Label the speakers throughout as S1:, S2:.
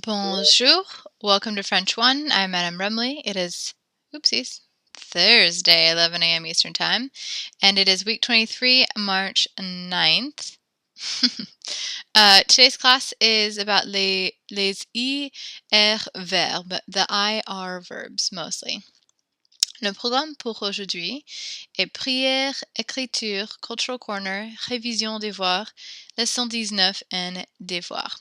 S1: Bonjour, welcome to French 1. I'm Madame Rumley. It is, oopsies, Thursday, 11 a.m. Eastern Time, and it is week 23, March 9th. Today's class is about les IR verbes, the IR verbs mostly. Le programme pour aujourd'hui est prière, écriture, cultural corner, révision devoir, leçon 19, and devoir.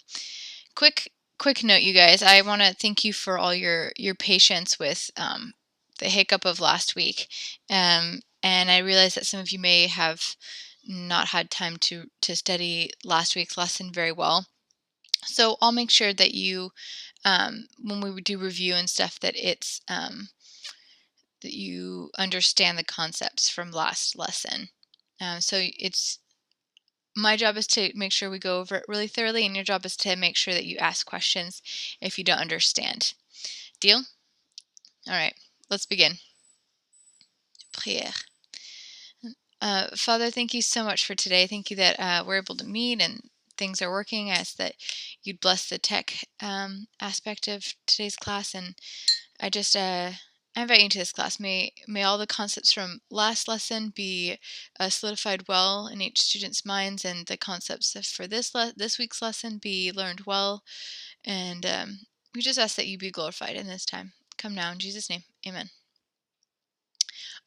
S1: Quick note, you guys. I want to thank you for all your patience with the hiccup of last week, and I realize that some of you may have not had time to study last week's lesson very well. So I'll make sure that you, when we do review and stuff, that it's that you understand the concepts from last lesson. So it's my job is to make sure we go over it really thoroughly, and your job is to make sure that you ask questions if you don't understand. Deal? All right, let's begin. Prière. Father, thank you so much for today. Thank you that we're able to meet and things are working. I ask that you'd bless the tech aspect of today's class, and I just I invite you into this class. May all the concepts from last lesson be solidified well in each student's minds, and the concepts for this week's lesson be learned well. And we just ask that you be glorified in this time. Come now in Jesus' name, amen.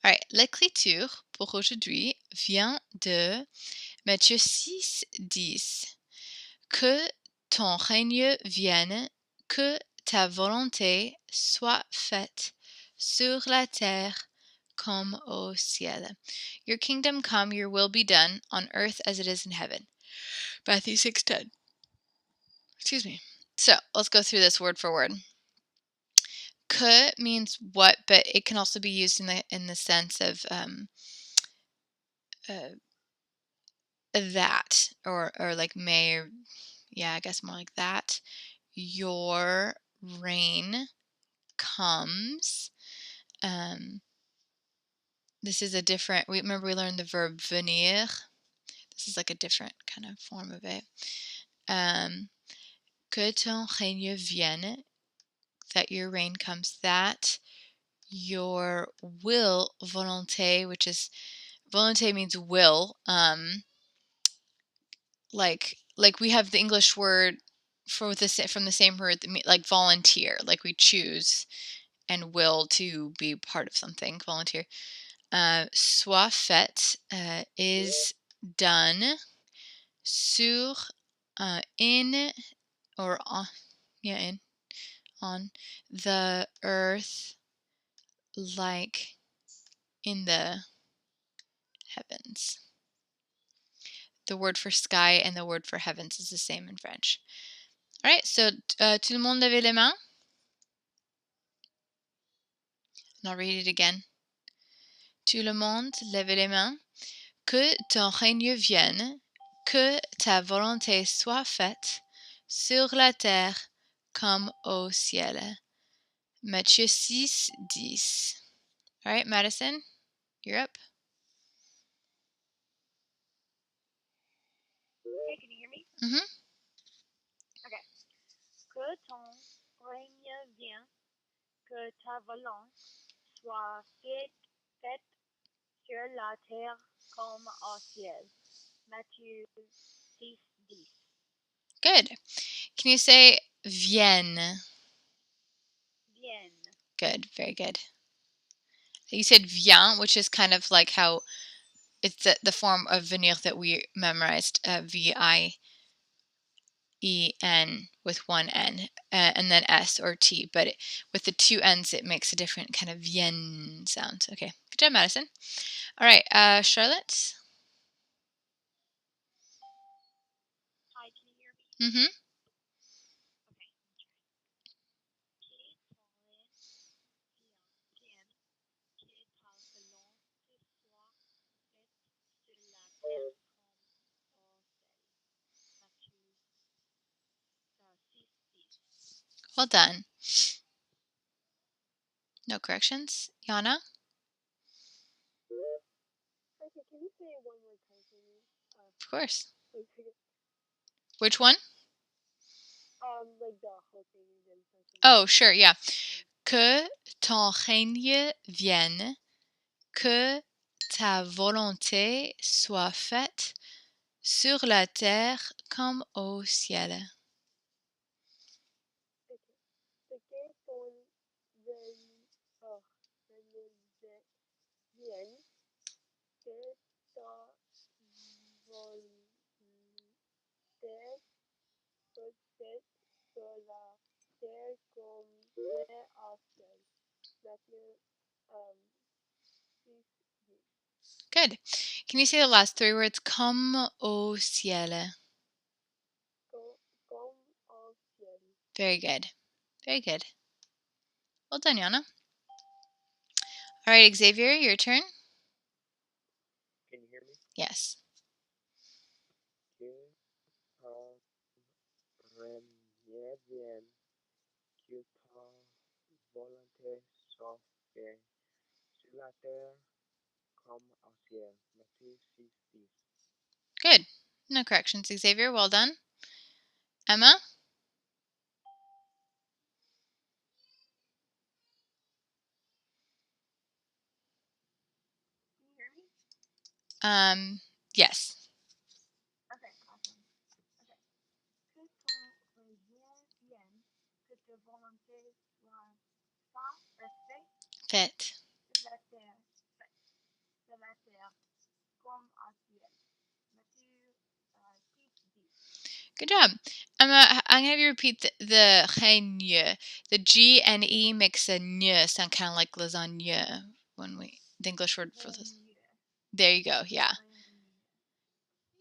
S1: All right, l'écriture pour aujourd'hui vient de Matthieu 6, 10. Que ton règne vienne, que ta volonté soit faite sur la terre comme au ciel. Your kingdom come, your will be done, on earth as it is in heaven. Matthew 6:10. Excuse me. So let's go through this word for word. Que means what, but it can also be used in the sense of that, or like may, or yeah, I guess more like that. Your reign comes. This is a different, we learned the verb venir. This is like a different kind of form of it. Que ton règne vienne, that your reign comes, that your will, volonté, which is, volonté means will, like we have the English word for this from the same word, like volunteer, like we choose and will to be part of something, volunteer. Soit fait is done, sur, in, or on, on the earth, like in the heavens. The word for sky and the word for heavens is the same in French. All right, so tout le monde levez les mains. And I'll read it again. Tout le monde levez les mains. Que ton règne vienne, que ta volonté soit faite sur la terre comme au ciel. Matthieu 6, 10. All right, Madison, you're up.
S2: Hey, can you hear me?
S1: Mm-hmm.
S2: Okay. Que ton règne vienne, que ta volonté soit faite sur la terre comme au ciel. Matthieu 6, 10.
S1: Good. Can you say vienne?
S2: Vienne.
S1: Good, very good. You said vient, which is kind of like how it's the form of venir that we memorized, V-I-E-N with one N, and then S or T. But with the two N's, it makes a different kind of vienne sound. Okay, good job, Madison. All right, Charlotte?
S2: Hi, can you hear me?
S1: Mm-hmm.
S2: Okay. Que ton règne vienne, que ta volonté soit faite sur la terre comme au ciel. Matthieu 6, 10.
S1: Well done. No corrections. Yana?
S2: Okay, can you say it one more time for me?
S1: Of course.
S2: Please.
S1: Which one?
S2: Like the whole thing in person.
S1: Oh, sure, yeah. Que ton règne vienne, que ta volonté soit faite sur la terre comme au ciel.
S2: Okay. So que ton règne, oh, règne vienne, que ta volonté soit faite sur la terre comme c'est au ciel. Matthieu um, 6:10.
S1: Good. Can you say the last three words? Comme au ciel.
S2: Comme au ciel.
S1: Very good. Very good. Well done, Yana. All right, Xavier, your turn.
S2: Can you hear me?
S1: Yes.
S2: Que ta règne vienne, que ta volonté soit faite sur la terre comme au ciel. Matthieu 6:10.
S1: Good. No corrections, Xavier. Well done. Emma?
S2: Can you hear me?
S1: Yes.
S2: Okay, awesome. Okay. Que ton règne vienne, que ta volonté soit faite
S1: Fit.
S2: sur la terre, comme au ciel. Matthieu 6:10.
S1: Good job. Emma, I'm going to have you repeat the règne. The G and E makes a ñ sound kind of like lasagna when the English word for this. There you go. Yeah.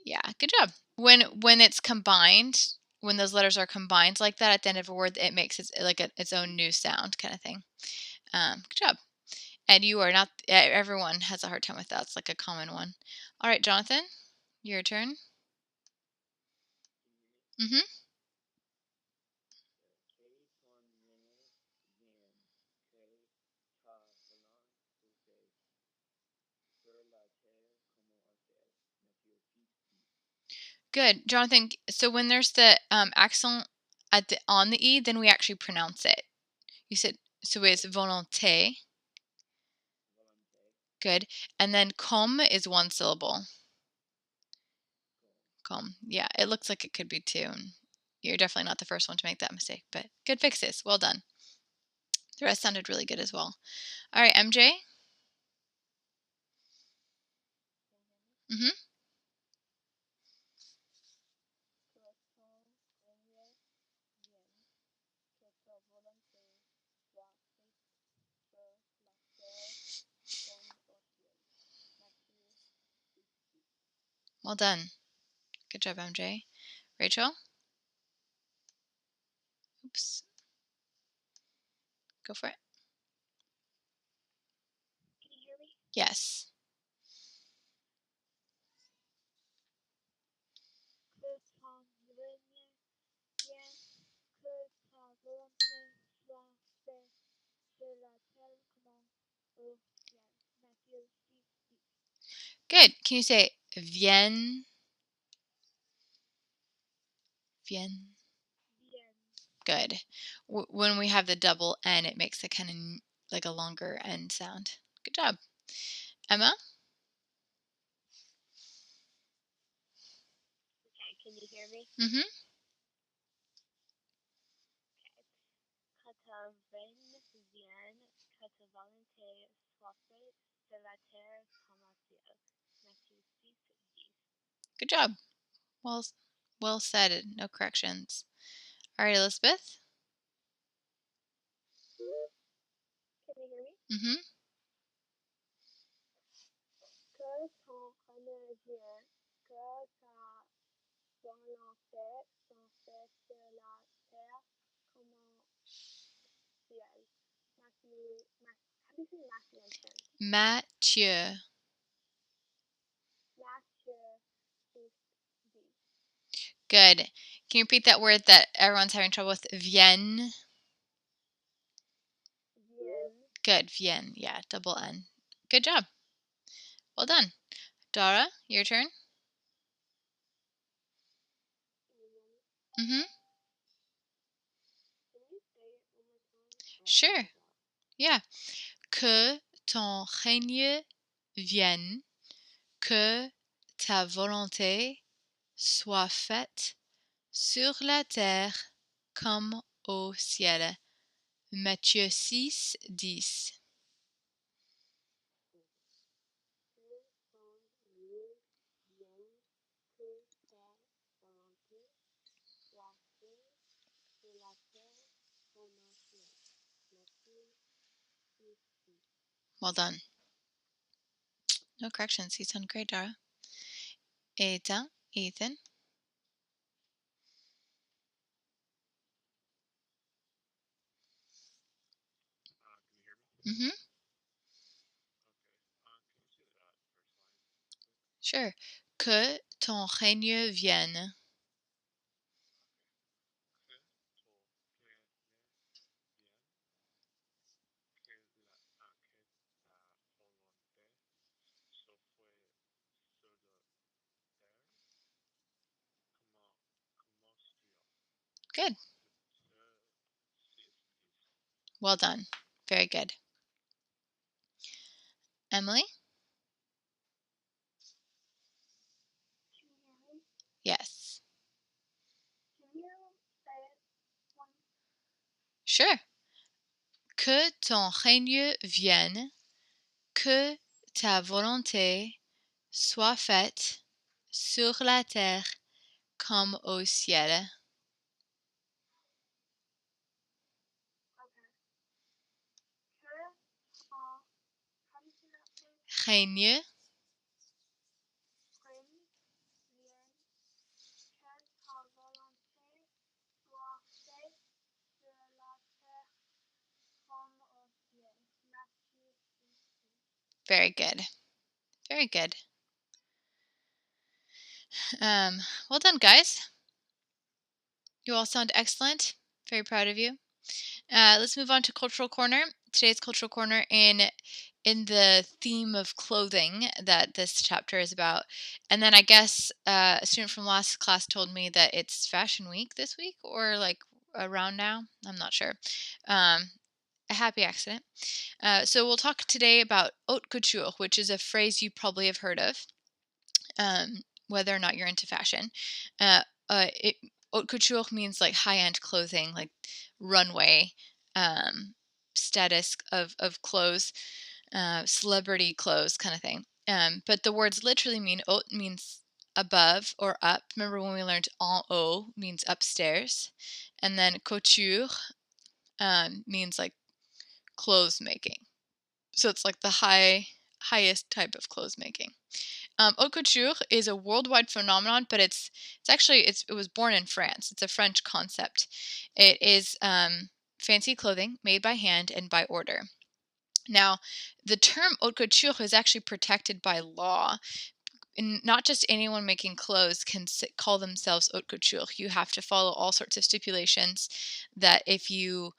S1: Yeah. Good job. When it's combined, when those letters are combined like that at the end of a word, it makes it like its own new sound kind of thing. Good job. And you are not, everyone has a hard time with that. It's like a common one. All right, Jonathan, your turn. Mm-hmm. Good, Jonathan. So when there's the accent on the E, then we actually pronounce it. You said, so it's volonté. Good. And then comme is one syllable. Comme. Yeah, it looks like it could be two. And you're definitely not the first one to make that mistake, but good fixes. Well done. The rest sounded really good as well. All right, MJ. Mm-hmm. Well done. Good job, MJ. Rachel? Oops. Go for it.
S2: Can you hear me?
S1: Yes.
S2: Que ton règne vienne, que ta volonté soit faite sur la terre comme au ciel. Matthieu 6:10.
S1: Good. Can you say vienne? Vienne.
S2: Vienne.
S1: Good. When we have the double N, it makes a kind of like a longer N sound. Good job. Emma?
S2: Okay, can you hear me?
S1: Mm-hmm.
S2: Que ta règne vienne, que ta volonté soit faite sur la terre comme au ciel. Matthieu 6:10.
S1: Good job. Well said. No corrections. All right, Elizabeth?
S2: Can you hear me?
S1: Mm-hmm.
S2: Que ton règne vienne, que ta volonté soit faite sur la terre comme au ciel. Matthew, how do you say Matthew in French?
S1: Mathieu.
S2: Matthew 6:10.
S1: Good. Can you repeat that word that everyone's having trouble with? Vienne.
S2: Vienne.
S1: Good. Vienne. Yeah, double N. Good job. Well done. Dara, your turn. Mm-hmm.
S2: say it one more time?
S1: Sure. Yeah. Que ton règne vienne, que ta volonté soit faite sur la terre comme au ciel. Matthieu 6, 10.
S2: Que ton règne vienne, que ta volonté soit faite sur la terre comme au ciel. Matthieu 6:10.
S1: Well done. No corrections. You sound great, Dara. Ethan. Ethan.
S3: Can you hear me?
S1: Mm-hmm.
S3: Okay. Can you say that first line?
S1: Sure. Que ton règne vienne.
S3: Que ton règne vienne, que ta volonté soit faite sur la terre comme au ciel.
S1: Good.
S3: Matthieu 6:10.
S1: Well done. Very good. Emily?
S2: Can you hear me?
S1: Yes.
S2: Can you say it one?
S1: Sure. Que ton règne vienne, que ta volonté soit faite sur la terre comme au ciel.
S2: Okay. Que ton, how do you say that word?
S1: Règne,
S2: Règne vienne, que ta volonté soit faite sur la terre comme au ciel. Matthieu 6:10.
S1: very good. Very good. Well done, guys. You all sound excellent. Very proud of you. Let's move on to Cultural Corner. Today's Cultural Corner in the theme of clothing that this chapter is about. And then I guess a student from last class told me that it's Fashion Week this week or like around now. I'm not sure. A happy accident. So we'll talk today about haute couture, which is a phrase you probably have heard of, whether or not you're into fashion. It, haute couture means like high-end clothing, like runway status of clothes, celebrity clothes kind of thing. But the words literally mean haute means above or up. Remember when we learned en haut means upstairs, and then couture means like clothes making. So it's like the highest type of clothes making. Haute couture is a worldwide phenomenon, but it was born in France. It's a French concept. It is fancy clothing made by hand and by order. Now, the term haute couture is actually protected by law. And not just anyone making clothes can call themselves haute couture. You have to follow all sorts of stipulations that if you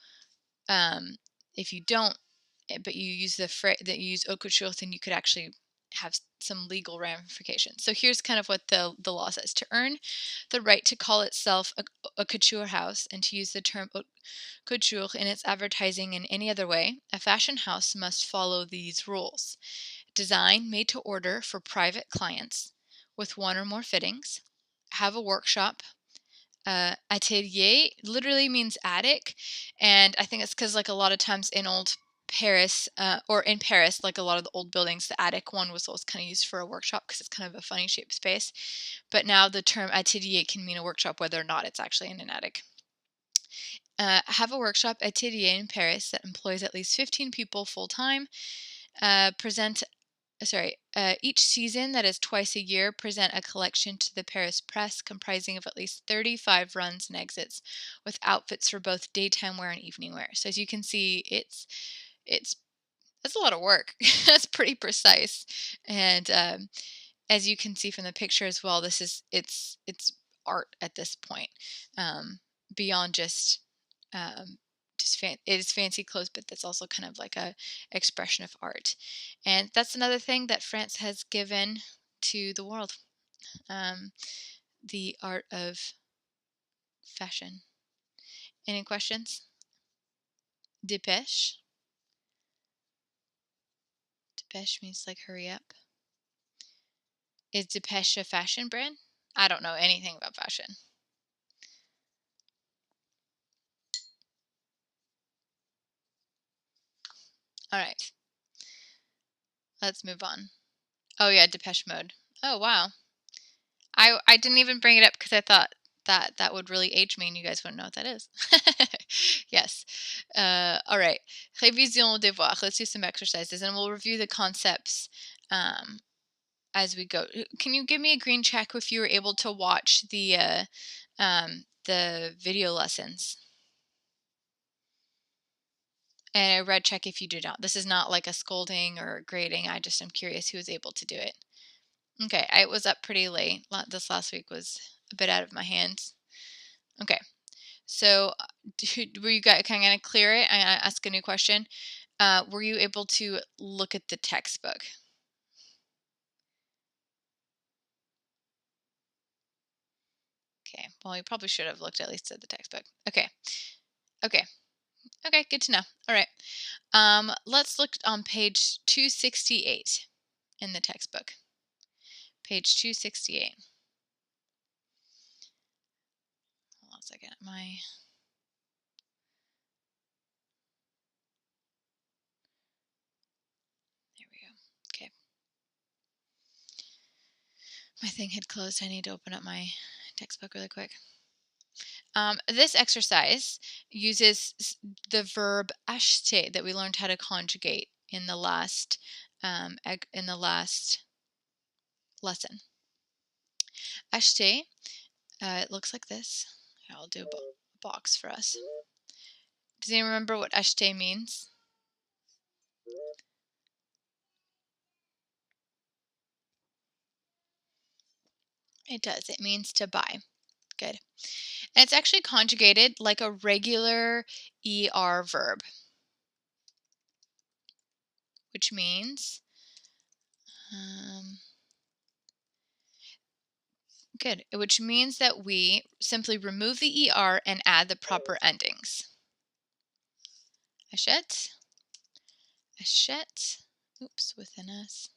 S1: don't, but you use that you use haute couture, then you could actually have some legal ramifications. So here's kind of what the law says: to earn the right to call itself a couture house and to use the term haute couture in its advertising in any other way, a fashion house must follow these rules: design made to order for private clients with one or more fittings, have a workshop. Atelier literally means attic, and I think it's because like a lot of times in old Paris, or in Paris, like a lot of the old buildings, the attic one was always kind of used for a workshop because it's kind of a funny shaped space. But now the term atelier can mean a workshop whether or not it's actually in an attic. Have a workshop atelier in Paris that employs at least 15 people full time. Each season, that is twice a year, present a collection to the Paris press comprising of at least 35 runs and exits with outfits for both daytime wear and evening wear. So as you can see, it's that's a lot of work. That's pretty precise. And as you can see from the picture as well, it's art at this point, beyond um, it is fancy clothes, but that's also kind of like a expression of art. And that's another thing that France has given to the world, um, the art of fashion. Any questions? Dépêche. Dépêche means like hurry up. Is Dépêche a fashion brand? I don't know anything about fashion. All right. Let's move on. Oh yeah, Depeche Mode. Oh wow. I didn't even bring it up because I thought that would really age me and you guys wouldn't know what that is. Yes. All right. Révision devoir. Let's do some exercises and we'll review the concepts as we go. Can you give me a green check if you were able to watch the video lessons? And a red check if you did not. This is not like a scolding or grading. I just am curious who was able to do it. Okay, I was up pretty late. This last week was a bit out of my hands. Okay, so were you guys kind of clear it? I ask a new question. Were you able to look at the textbook? Okay, well, you probably should have looked at least at the textbook. Okay, okay, okay, good to know. All right, let's look on page 268 in the textbook. Page 268. Hold on a second. There we go. Okay. My thing had closed. I need to open up my textbook really quick. This exercise uses the verb acheter that we learned how to conjugate in the last lesson. Acheter, it looks like this. Here, I'll do a box for us. Does anyone remember what acheter means? It does. It means to buy. Good. And it's actually conjugated like a regular ER verb, which means which means that we simply remove the ER and add the proper endings. Achète, achète, oops, with an S.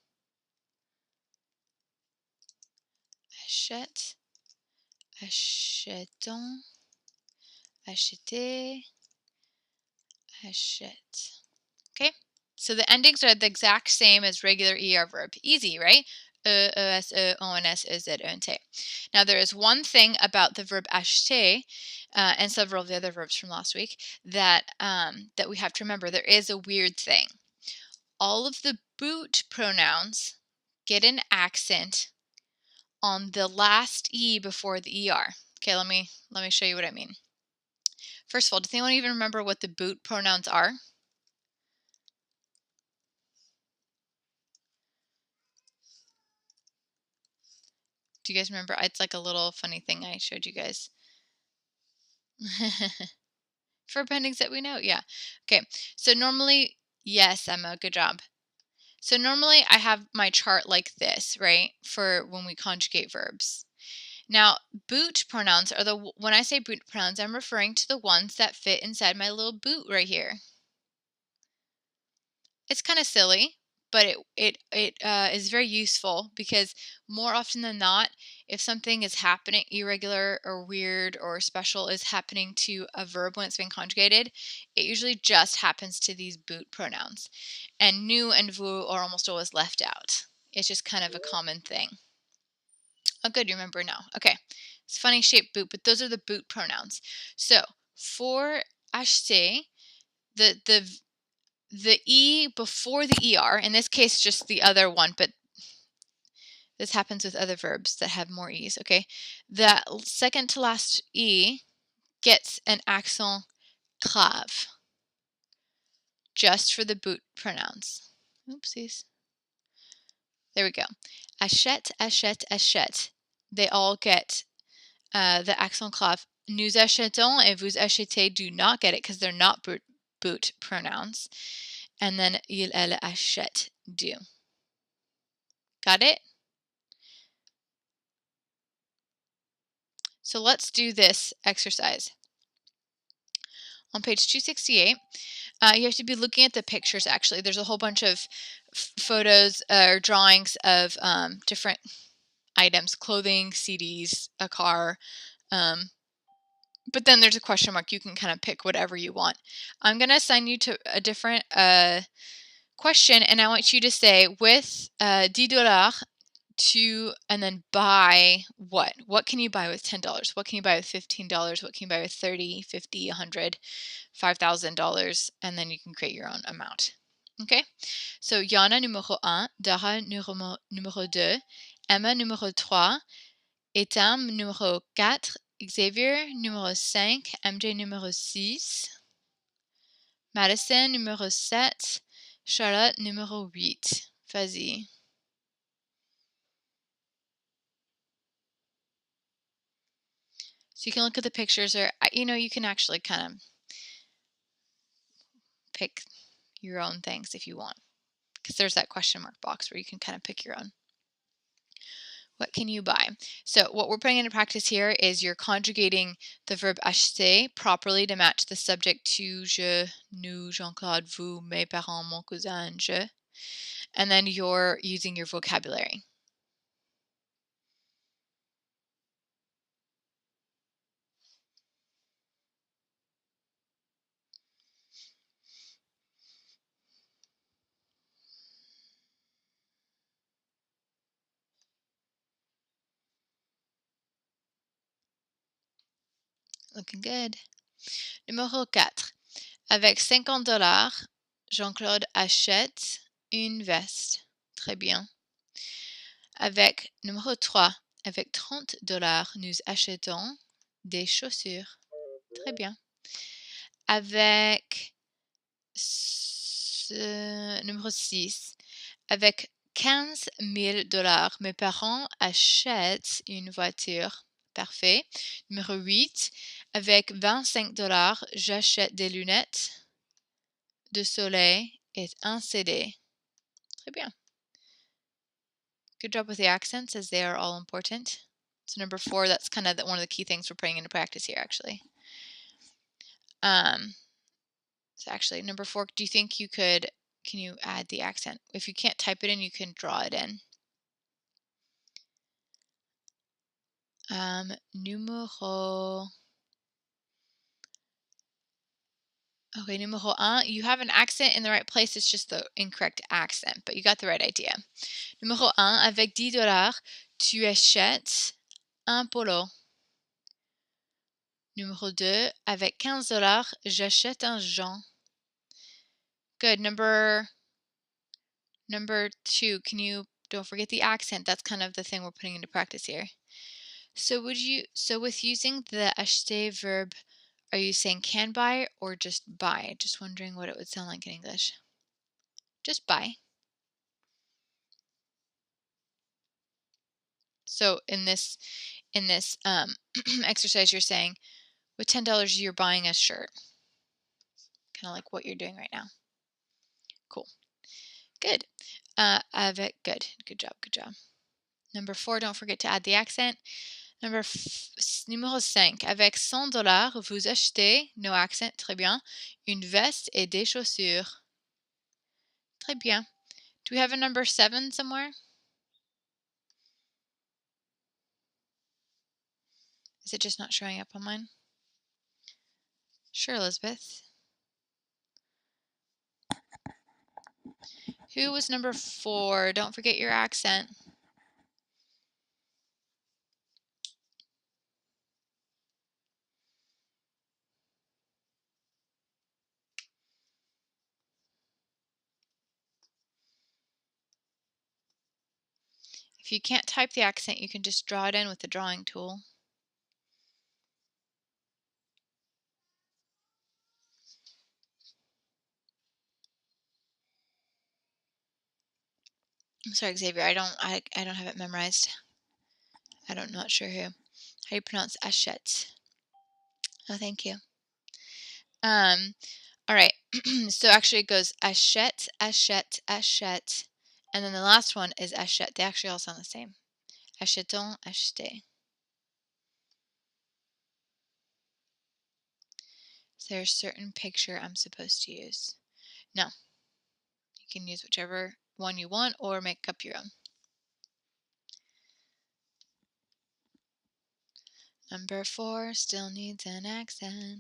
S1: Achète, achetons, acheter, achète. Okay, so the endings are the exact same as regular ER verb. Easy, right? E-S-E, O-N-S, E-Z-E-N-T. Now, there is one thing about the verb acheter and several of the other verbs from last week that we have to remember. There is a weird thing. All of the boot pronouns get an accent on the last E before the ER. Okay, let me show you what I mean. First of all, does anyone even remember what the boot pronouns are? Do you guys remember? It's like a little funny thing I showed you guys. For pendings that we know, yeah. Okay, so normally, yes, Emma, good job. So normally I have my chart like this, right, for when we conjugate verbs. Now, boot pronouns are when I say boot pronouns, I'm referring to the ones that fit inside my little boot right here. It's kind of silly, but it is very useful because more often than not, if something is happening, irregular or weird or special is happening to a verb when it's been conjugated, it usually just happens to these boot pronouns. And nous and vous are almost always left out. It's just kind of a common thing. Oh, good, you remember now. Okay, it's funny shaped boot, but those are the boot pronouns. So for acheter, the E before the ER, in this case, just the other one, but this happens with other verbs that have more E's, okay? The second to last E gets an accent grave, just for the boot pronouns. Oopsies. There we go. Achète, achète, achète. They all get the accent grave. Nous achetons et vous achetez do not get it because they're not boot pronouns. And then il, elle achète do. Got it? So let's do this exercise. On page 268, You have to be looking at the pictures, actually. There's a whole bunch of photos or drawings of different items, clothing, CDs, a car. But then there's a question mark. You can kind of pick whatever you want. I'm going to assign you to a different question, and I want you to say with $10 to, and then buy what? What can you buy with $10? What can you buy with $15? What can you buy with 30, 50, 100, $5,000? And then you can create your own amount. Okay? So Yana numéro 1, Dara numéro 2, Emma numéro 3, Etam numéro 4, Xavier numéro 5, MJ numéro 6, Madison numéro 7, Charlotte numéro 8. Vas-y. So you can look at the pictures, or you can actually kind of pick your own things if you want, because there's that question mark box where you can kind of pick your own. What can you buy? So what we're putting into practice here is you're conjugating the verb acheter properly to match the subject tu, je, nous, Jean-Claude, vous, mes parents, mon cousin, je. And then you're using your vocabulary. Looking good. Numéro 4. Avec $50, Jean-Claude achète une veste. Très bien. Avec numéro 3. Avec $30, nous achetons des chaussures. Très bien. Avec numéro 6. Avec $15,000, mes parents achètent une voiture. Parfait. Numéro 8. Avec $25, j'achète des lunettes de soleil et un CD. Très bien. Good job with the accents, as they are all important. So number 4, that's kind of one of the key things we're putting into practice here, actually. So actually, number 4, do you think can you add the accent? If you can't type it in, you can draw it in. Numéro... Okay, numéro 1, you have an accent in the right place, it's just the incorrect accent, but you got the right idea. Numéro 1, avec $10, tu achètes un polo. Numéro 2, avec $15, j'achète un Jean. Good. Number 2, don't forget the accent. That's kind of the thing we're putting into practice here. So with using the acheter verb, are you saying can buy or just buy? Just wondering what it would sound like in English. Just buy. So in this exercise, you're saying with $10 you're buying a shirt. Kind of like what you're doing right now. Cool. Good. Good job. Number 4, don't forget to add the accent. Numéro 5. Avec $100, vous achetez, no accent, très bien, une veste et des chaussures. Très bien. Do we have a number 7 somewhere? Is it just not showing up on mine? Sure, Elizabeth. Who was number 4? Don't forget your accent. If you can't type the accent, you can just draw it in with the drawing tool. I'm sorry, Xavier. I don't have it memorized. I'm not sure who. How do you pronounce achète? Oh, thank you. All right. So actually it goes achète, achète, achète. And then the last one is achète. They actually all sound the same. Achetons, acheter. Is there a certain picture I'm supposed to use? No. You can use whichever one you want or make up your own. Number 4 still needs an accent.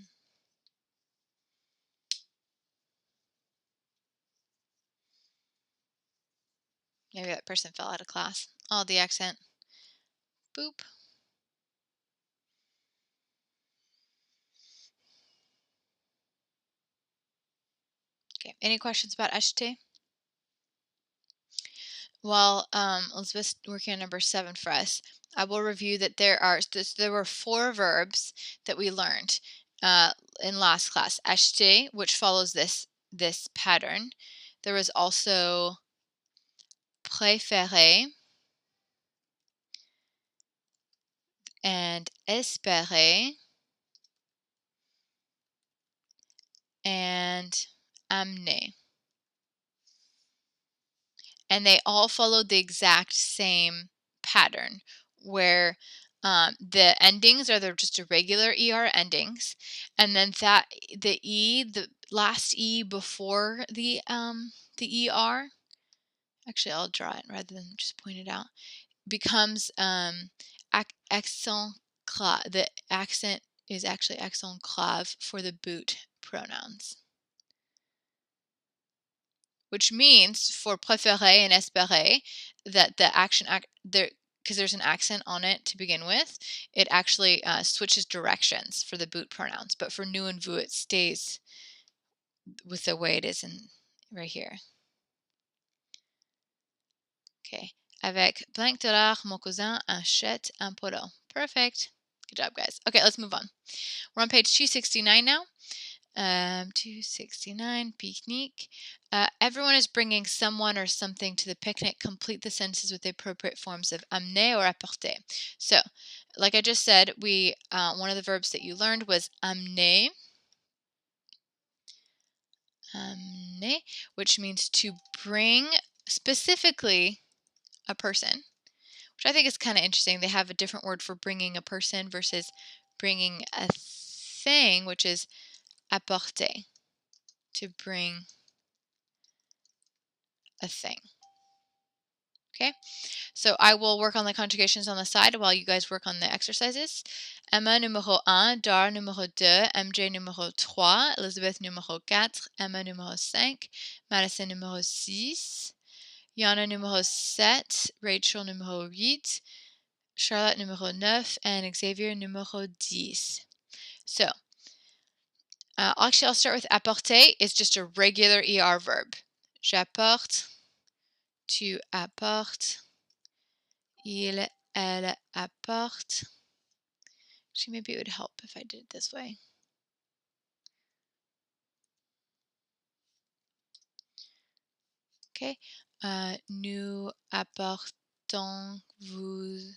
S1: Maybe that person fell out of class. Oh, the accent. Boop. Okay, any questions about HT? While Elizabeth's working on number 7 for us, I will review that there were 4 verbs that we learned in last class. Acheter, which follows this pattern. There was also préférer and espérer and amener. And they all followed the exact same pattern where the endings are just irregular ER endings, and then the last E before the ER, actually I'll draw it rather than just point it out, becomes accent clave. The accent is actually accent clave for the boot pronouns. Which means for préférer and espérer that the action there, because there's an accent on it to begin with, it actually switches directions for the boot pronouns. But for nous and vous, it stays with the way it is right here. Okay. Avec blanc dollar, mon cousin achète un polo. Perfect. Good job, guys. Okay, let's move on. We're on page 269 now. 269, picnic. Everyone is bringing someone or something to the picnic. Complete the sentences with the appropriate forms of amener or apporter. So, like I just said, one of the verbs that you learned was amener. Amener, which means to bring specifically a person, which I think is kind of interesting. They have a different word for bringing a person versus bringing a thing, which is apporter. To bring a thing. Okay, so I will work on the conjugations on the side while you guys work on the exercises. Emma numéro 1, Dar numéro 2, MJ numéro 3, Elizabeth numéro 4, Emma numéro 5, Madison numéro 6, Yana numéro 7, Rachel numéro 8, Charlotte numéro 9, and Xavier numéro 10. So, actually I'll start with apporter. It's just a regular ER verb. J'apporte, tu apportes, il, elle apporte. Actually, maybe it would help if I did it this way. Okay. Nous apportons, vous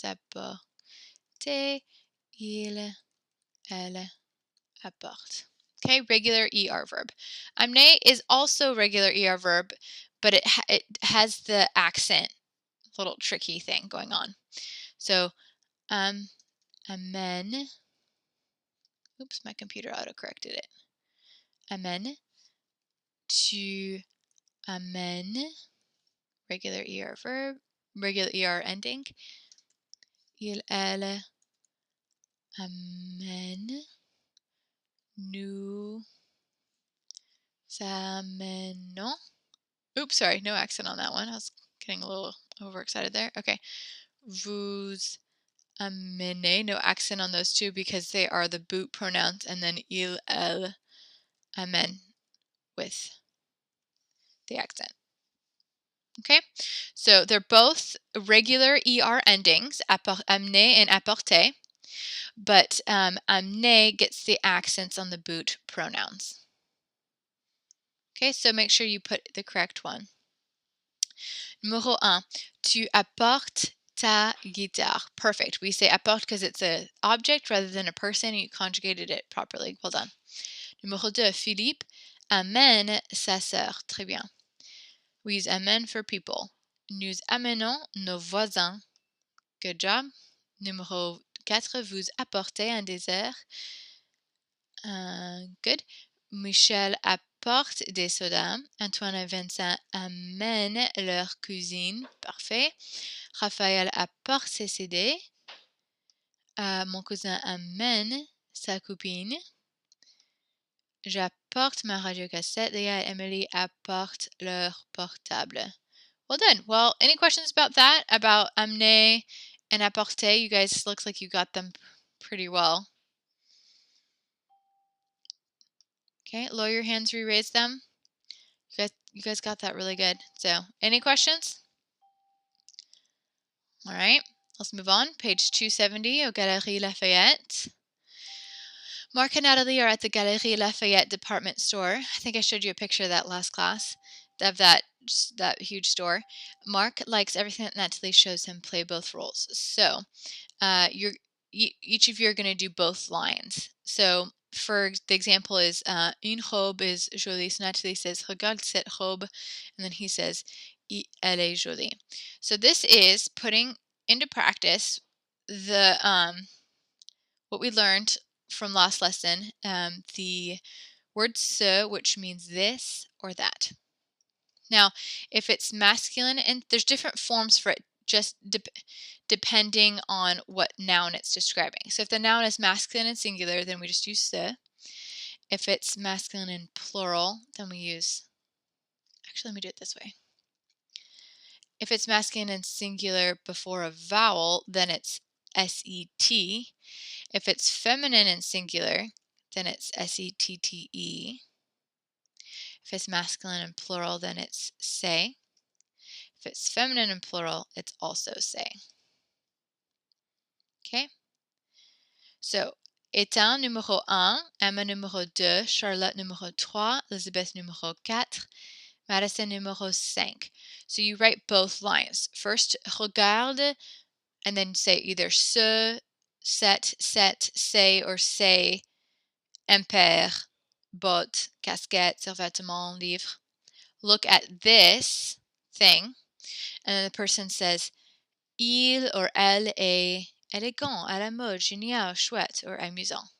S1: apportez, il, elle apporte. Okay, regular ER verb. Amener is also regular ER verb, but it has the accent little tricky thing going on. So, amène. Oops, my computer auto-corrected it. Amène. Tu amènes. Regular ER verb. Regular ER ending. Il, elle amène. Nous amenons. Oops, sorry, no accent on that one. I was getting a little overexcited there. Okay. Vous amenez. No accent on those two because they are the boot pronouns, and then il, elle, amène with the accent. Okay, so they're both regular ER endings, amener and apporter, but amener gets the accents on the boot pronouns. Okay, so make sure you put the correct one. Numéro 1, tu apportes ta guitare. Perfect. We say apporte because it's an object rather than a person, and you conjugated it properly. Well done. Numéro 2, Philippe amène sa sœur. Très bien. We use amène for people. Nous amenons nos voisins. Good job. Numéro 4, vous apportez un dessert. Good. Michel apporte des sodas. Antoine et Vincent amènent leur cuisine. Parfait. Raphaël apporte ses CD. Mon cousin amène sa copine. J'apporte ma radiocassette. Leah et Emily apportent leur portable. Well done. Well, any questions about that? About amener and apporter? You guys, looks like you got them pretty well. Okay, lower your hands, re-raise them. You guys got that really good. So, any questions? All right, let's move on. Page 270 au Galerie Lafayette. Mark and Natalie are at the Galerie Lafayette department store. I think I showed you a picture of that last class, of that huge store. Mark likes everything that Natalie shows him play both roles. So, each of you are going to do both lines. So, for the example is une robe is jolie. So Natalie says regarde cette robe, and then he says elle est jolie. So this is putting into practice the what we learned from last lesson, the word ce, which means this or that. Now, if it's masculine, and there's different forms for it, just depending on what noun it's describing. So if the noun is masculine and singular, then we just use ce. If it's masculine and plural, then we use, actually, let me do it this way. If it's masculine and singular before a vowel, then it's S-E-T. If it's feminine and singular, then it's S-E-T-T-E. If it's masculine and plural, then it's say. If it's feminine and plural, it's also say. Okay? So, Étain numéro 1, Emma numéro 2, Charlotte numéro 3, Elizabeth numéro 4, Madison numéro 5. So you write both lines. First, regarde, and then say either ce, set, say, or say, impair, botte, casquette, survêtement, livre. Look at this thing, and then the person says, il or elle est élégant, à la mode, génial, chouette, or amusant.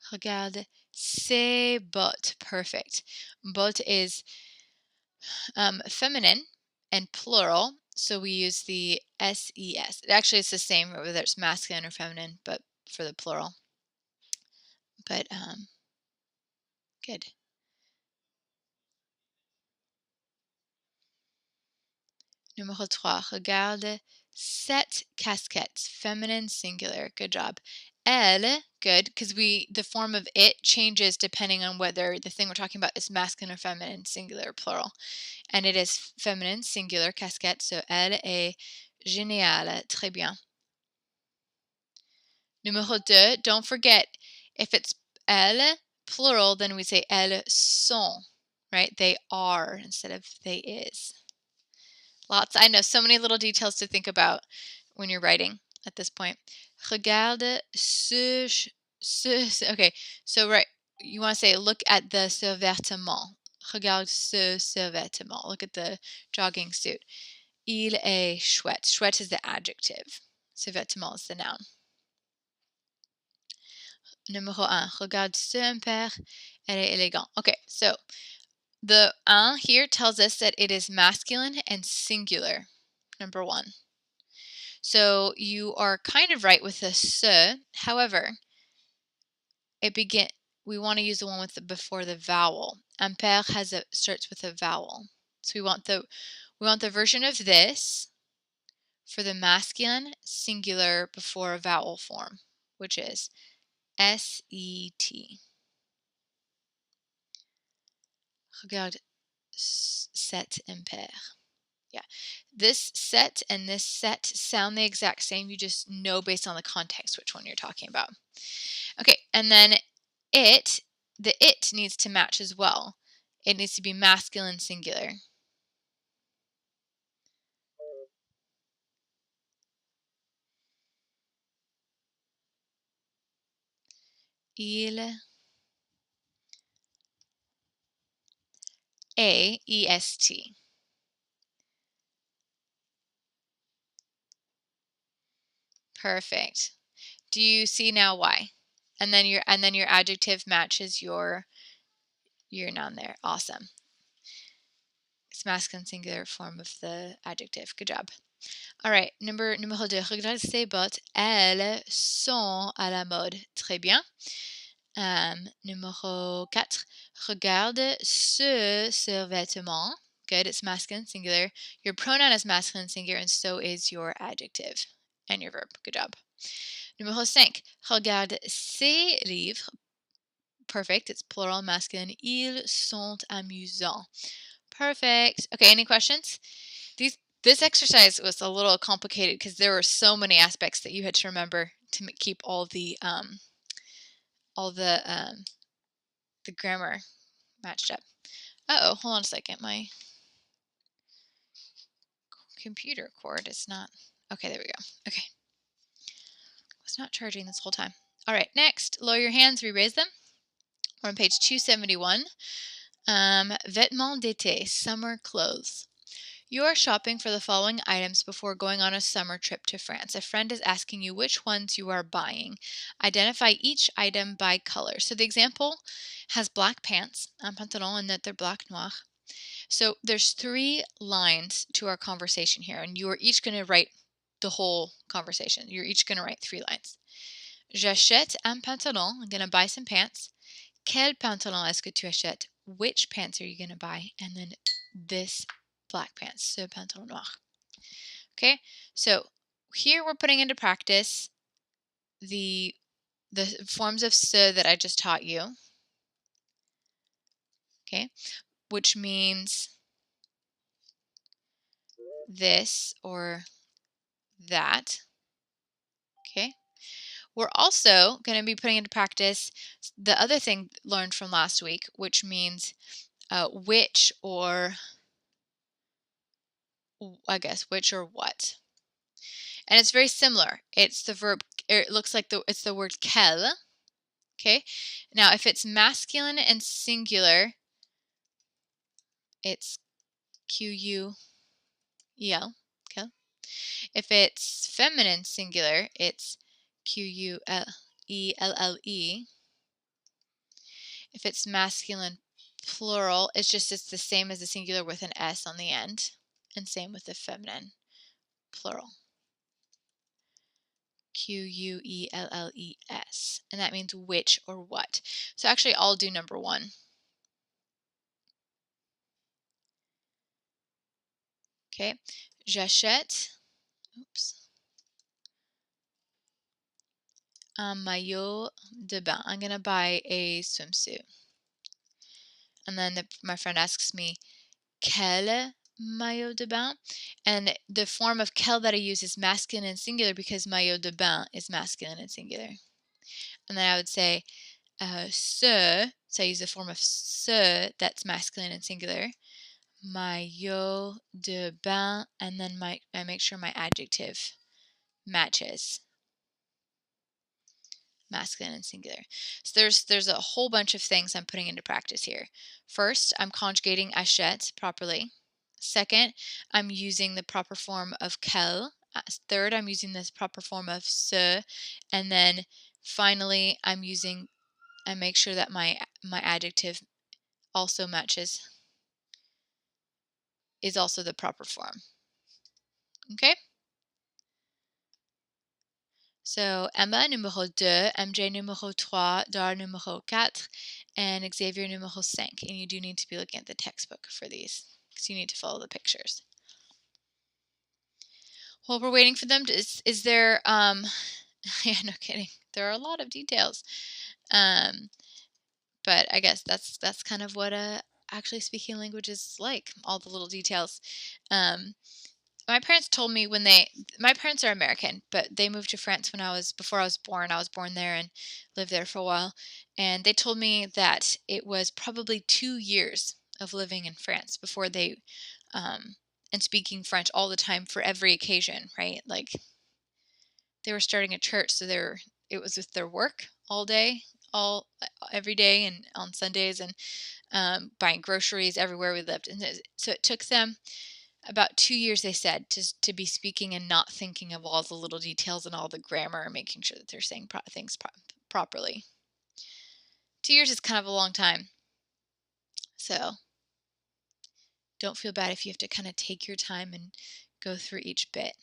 S1: Regarde ces bottes. Perfect. Botte is feminine and plural, so we use the SES. Actually, it's the same whether it's masculine or feminine, but for the plural. But good. Numéro 3. Regarde cette casquette. Feminine singular. Good job. Elle, good, because the form of it changes depending on whether the thing we're talking about is masculine or feminine, singular or plural. And it is feminine, singular, casquette, so elle est géniale, très bien. Numéro 2, don't forget, if it's elle, plural, then we say elles sont, right? They are instead of they is. I know, so many little details to think about when you're writing at this point. Regarde okay, so right, you want to say, look at the survêtement. Regarde ce survêtement. Look at the jogging suit. Il est chouette. Chouette is the adjective. Survêtement is the noun. Numéro 1. Regarde ce impair. Elle est élégant. Okay, so the un here tells us that it is masculine and singular. Number 1. So you are kind of right with the ce. However, we want to use the one with before the vowel. Impair starts with a vowel. So we want the version of this for the masculine singular before a vowel form, which is S-E-T. Regarde cet impair. Yeah, this set and this set sound the exact same. You just know based on the context which one you're talking about. Okay, and then the it needs to match as well. It needs to be masculine singular. Il A-E-S-T. Perfect. Do you see now why? And then your adjective matches your noun there. Awesome. It's masculine singular form of the adjective. Good job. All right, numéro 2. Regarde ces bottes. Elles sont à la mode. Très bien. Numéro 4. Regarde ce vêtement. Good, it's masculine singular. Your pronoun is masculine singular, and so is your adjective and your verb. Good job. Numéro 5. Regarde ces livres. Perfect, it's plural masculine. Ils sont amusants. Perfect. Okay, any questions? This exercise was a little complicated because there were so many aspects that you had to remember to keep all the grammar matched up. Uh-oh, hold on a second. My computer cord is not... Okay, there we go. Okay. I was not charging this whole time. All right, next, lower your hands, re-raise them. We're on page 271. Vêtements d'été, summer clothes. You are shopping for the following items before going on a summer trip to France. A friend is asking you which ones you are buying. Identify each item by color. So the example has black pants, un pantalon, and that they're black noir. So there's 3 lines to our conversation here, and you are each going to write the whole conversation. You're each going to write 3 lines. J'achète un pantalon. I'm going to buy some pants. Quel pantalon est-ce que tu achètes? Which pants are you going to buy? And then this black pants, ce pantalon noir. Okay, so here we're putting into practice the forms of ce that I just taught you. Okay, which means this or that. Okay, we're also going to be putting into practice the other thing learned from last week, which means which or, I guess, which or what. And it's very similar. It's the verb, it looks like it's the word quel. Okay, now if it's masculine and singular, it's Q-U-E-L. Okay. If it's feminine singular, it's Q-U-E-L-L-E. If it's masculine plural, it's the same as the singular with an S on the end. And same with the feminine plural. Q-U-E-L-L-E-S. And that means which or what. So actually I'll do number 1. Okay. J'achète. Oops. Un maillot de bain. I'm going to buy a swimsuit. And then my friend asks me, quel maillot de bain? And the form of quel that I use is masculine and singular because maillot de bain is masculine and singular. And then I would say, ce, so I use the form of ce that's masculine and singular. Maillot de bain, and then I make sure my adjective matches masculine and singular. So there's a whole bunch of things I'm putting into practice here. First, I'm conjugating achète properly. Second, I'm using the proper form of quel. Third, I'm using this proper form of ce. And then finally, I make sure that my adjective also is also the proper form. Okay? So Emma numéro 2, MJ numéro 3, Dar numéro 4, and Xavier numéro 5. And you do need to be looking at the textbook for these because you need to follow the pictures. While we're waiting for them, is there, yeah, no kidding. There are a lot of details. But I guess that's kind of what actually speaking a language is like, all the little details. My parents told me my parents are American, but they moved to France before I was born. I was born there and lived there for a while. And they told me that it was probably 2 years of living in France before they, and speaking French all the time for every occasion, right? Like they were starting a church, so it was with their work all day, every day and on Sundays. And buying groceries everywhere we lived. And so it took them about 2 years, they said, to be speaking and not thinking of all the little details and all the grammar and making sure that they're saying things properly. 2 years is kind of a long time. So don't feel bad if you have to kind of take your time and go through each bit.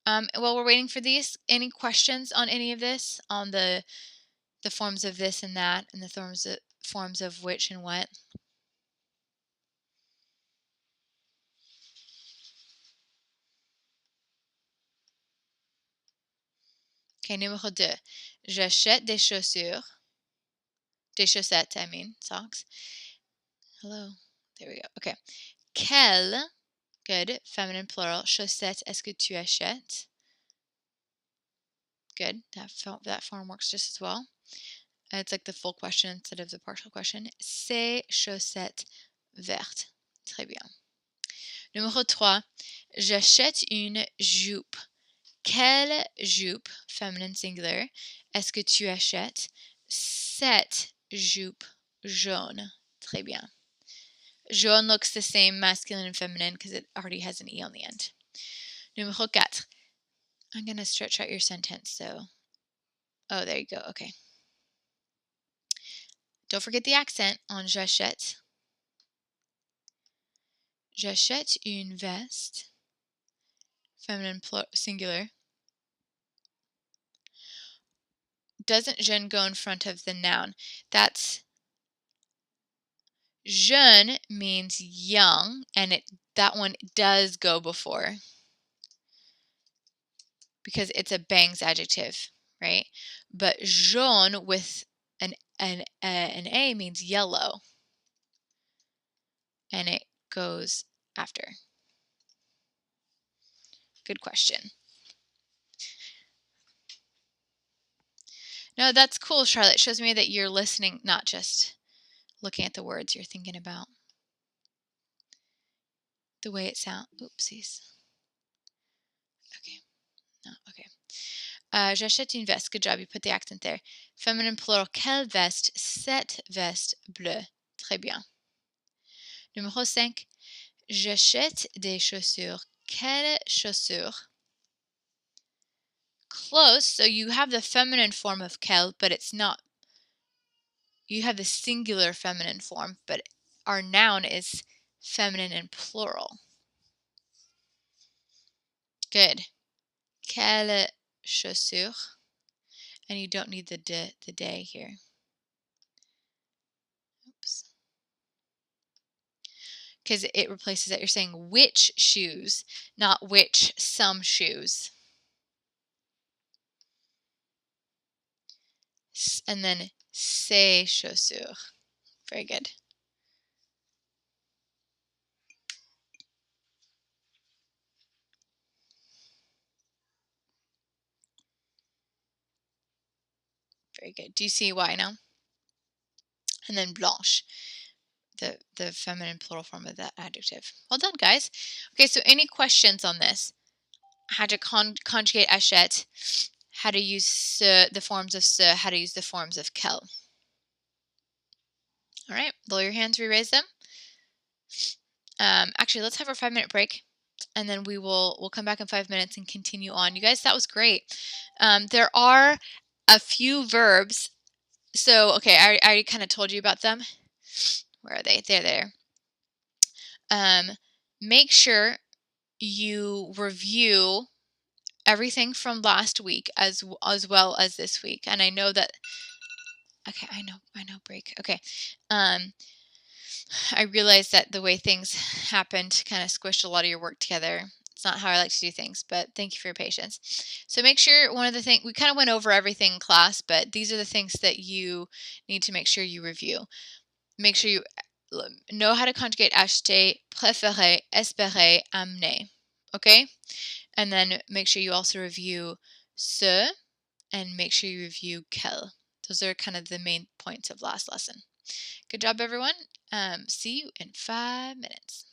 S1: While we're waiting for these, any questions on any of this? On the forms of this and that, and the forms of which and what? Okay, numéro 2. J'achète des chaussures. Des chaussettes, I mean, socks. Hello. There we go. Okay. Quelle, good, feminine plural, chaussettes est-ce que tu achètes? Good. That form works just as well. It's like the full question instead of the partial question. Ces chaussettes vertes. Très bien. Numéro 3. J'achète une jupe. Quelle jupe, feminine singular, est-ce que tu achètes? Cette jupe jaune. Très bien. Jaune looks the same masculine and feminine because it already has an E on the end. Numéro 4. I'm going to stretch out your sentence. So, oh, there you go. Okay. Don't forget the accent on j'achète. J'achète une veste. Feminine singular. Doesn't jeune go in front of the noun? That's jeune means young, and that one does go before because it's a bangs adjective, right? But jaune with an A means yellow, and it goes after. Good question. No, that's cool, Charlotte. It shows me that you're listening, not just looking at the words. You're thinking about the way it sounds. Oopsies. Okay. No, okay. J'achète une veste. Good job. You put the accent there. Feminine plural. Quelle veste? Cette veste bleue. Très bien. Numéro 5. J'achète des chaussures. Quelles chaussures? Close. So you have the feminine form of quelle, but it's not. You have the singular feminine form, but our noun is feminine and plural. Good. Quelle chaussures? And you don't need the day here. Oops. Because it replaces it. You're saying which shoes, not which some shoes. And then ces chaussures. Very good. Very good. Do you see why now? And then blanche, the feminine plural form of that adjective. Well done, guys. Okay, so any questions on this? How to conjugate achète, how to use the forms of se, how to use the forms of quelle. All right, lower your hands, re-raise them. Actually, let's have our 5-minute break, and then we'll come back in 5 minutes and continue on. You guys, that was great. There are a few verbs. So, okay, I already kind of told you about them. Where are they? They're there. Make sure you review everything from last week as well as this week. And I know that. Okay, I know. Break. Okay. I realized that the way things happened kind of squished a lot of your work together. It's not how I like to do things, but thank you for your patience. So make sure one of the things, we kind of went over everything in class, but these are the things that you need to make sure you review. Make sure you know how to conjugate acheter, préférer, espérer, amener. Okay? And then make sure you also review ce, and make sure you review quelle. Those are kind of the main points of last lesson. Good job, everyone. See you in 5 minutes.